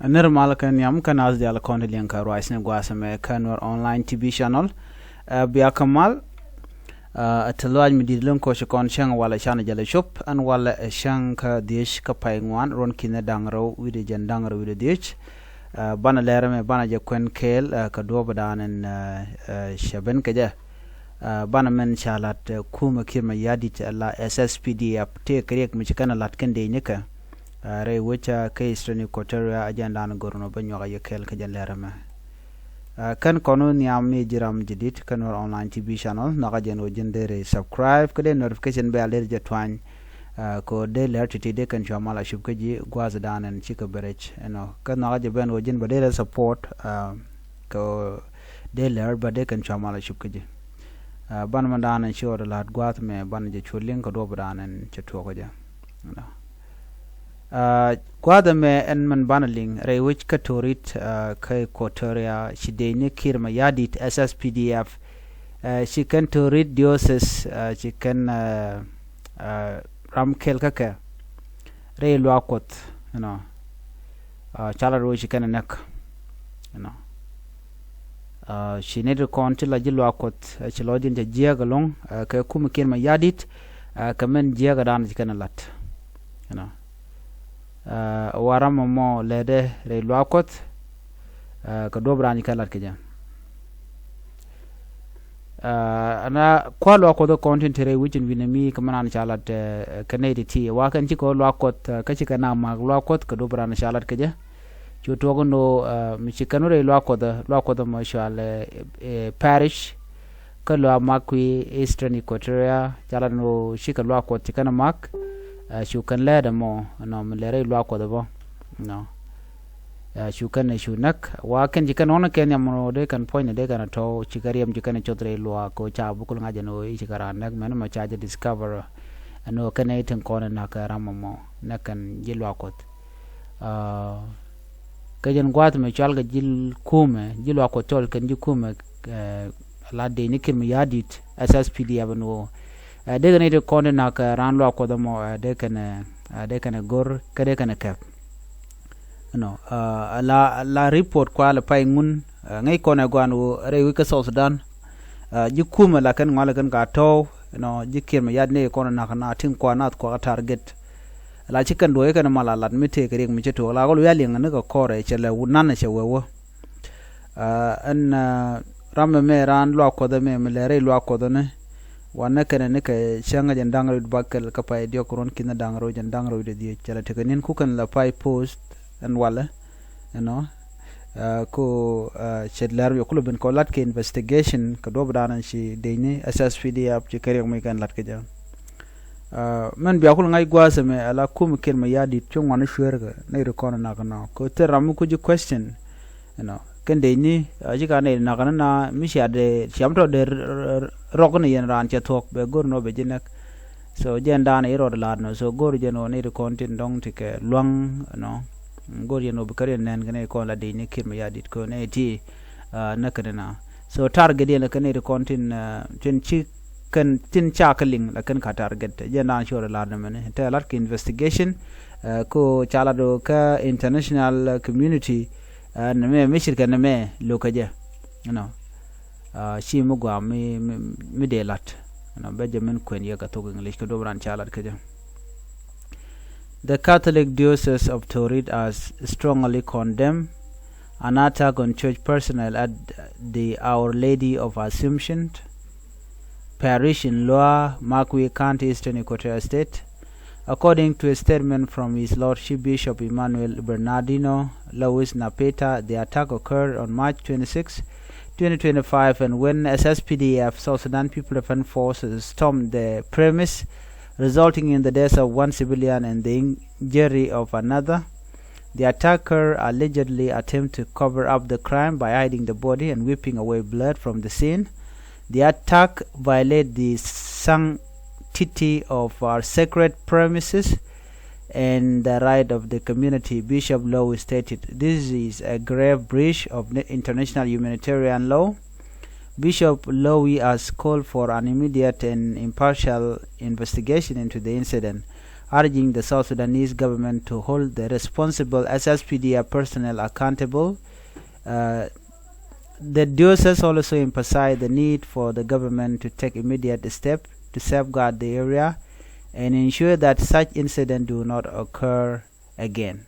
Nirmal kan yam kan as dial konti lianka roisne guasame kanwar online TV channel biya kamal atluaj midilun ko shakon shang wala shana jale shop an wala shang ka dish ka paingwan ron kine dangro wide jan dangro wide dish bana lera me bana je kwen kel ka do badanen shaben kaje bana men shalat kuma kirma yadi la SSPDF te krek mi kana lat kan de nika re wucha kai strani ikuɔtɛriaa ajanda na gorno banyo ya kel ka jan lera me kan kono niam mi jiram jidit kanwar online TV channel naga jeno jendere subscribe kade notification bell der jetwan ko de ler titi de kan chamala shubkaji gwaza danen chika berech eno kan naga je ben wojin badere support ko de ler bade kan chamala shubkaji ban mandanen shor lat gwat me ban je chulin ko do badanen chetwo ko ja gwada me en man banaling re which katorit kai ikuɔtɛriaa shidene kirma yadit SSPDF she can to read diocese she can ram kel kaka re luak you know chala ro she can nek you know she need to conti la luak she lodin je jiagalong kai kum kirma yadit kamen jiagadan she can lat you know waram mo lede re luak ka dobrani kalat keja ana kwa luak do content re wichin winami kamana chalat kanedi ti wa kan ci ko luak ka ci kana mag luak ka dobrani chalat keja ci togono mi ci kanu re luak mo shal parish ka lo makwi eastern ikuɔtɛriaa chalat no shi ka luak ci kana mak shu kan leda mo no mlere luak bo no shu kan shu nak wa kan jikan ona ken yamno de kan point de kan to chikariam jikan chotre luak ko cha bukul ngaje no chikara nak men ma cha discover no kan eten kona nak rammo nakan ji luak kajen gwat me chalga jil kume ji luak tol kan ji kume la de nikim yadit SSPDF no de gane de konde nak ran luak mo de kan gor kade kan kap no la report kwa la pai ngun ngai kona gwanu re wi ka South Sudan ji kuma la kan ngala kan ka to no ji kirma yad ne kona nak na tin kwa nat kwa target la chikan do kan mala lat mite kare mi to la gol yali ngane ka kore chele wunan che wewo an ramme me ran luak me le luak ne wana kana ne ka shanga jan dangro bakal ka pai dio koron kina dangro jan dangro de die chala tekanin ku kan la pai post and wala you know ko chedlar yo kulubin ko lat ke investigation ka do badanan shi deine SSPDF ci kare mai kan lat ke ja man biya kul ngai gwasa me ala kum kelma yadi chung wana shuer ga ne rekona na kana ko teramu ku ji question you know kan deini jika ne na kana na mi sha de shamto de rokne yen ran che thok be gorno be jinak so jenda ne ro lad no so gor jeno ne content dong tike luang no gor jeno be kare nen gane ko la deini kirma yadit ko ne ti na kana na so target yen kan ne content tin chi kan tin chakaling la kan ka target jenda sure lad no ne te lat ki investigation ko chala do ka international community na me mishir kan me lokaje you know shi mugwa mi de lat no benjamin kwen ya ka to english ko dobran chalat kaje. The Catholic Diocese of Torit has strongly condemned an attack on church personnel at the Our Lady of Assumption parish in Lower Makwi County, Eastern Equatorial State. According to a statement from His Lordship Bishop Emmanuel Bernardino Louis Napeta, the attack occurred on March 26, 2025, and when SSPDF South Sudan People Defense Forces stormed the premise, resulting in the death of one civilian and the injury of another. The attacker allegedly attempted to cover up the crime by hiding the body and wiping away blood from the scene. The attack violated the sanctity of our sacred premises and the right of the community, Bishop Lowe stated. This is a grave breach of international humanitarian law. Bishop Lowe has called for an immediate and impartial investigation into the incident. urging the South Sudanese government to hold the responsible SSPDF personnel accountable. The diocese also emphasized the need for the government to take immediate steps to safeguard the area and ensure that such incidents do not occur again.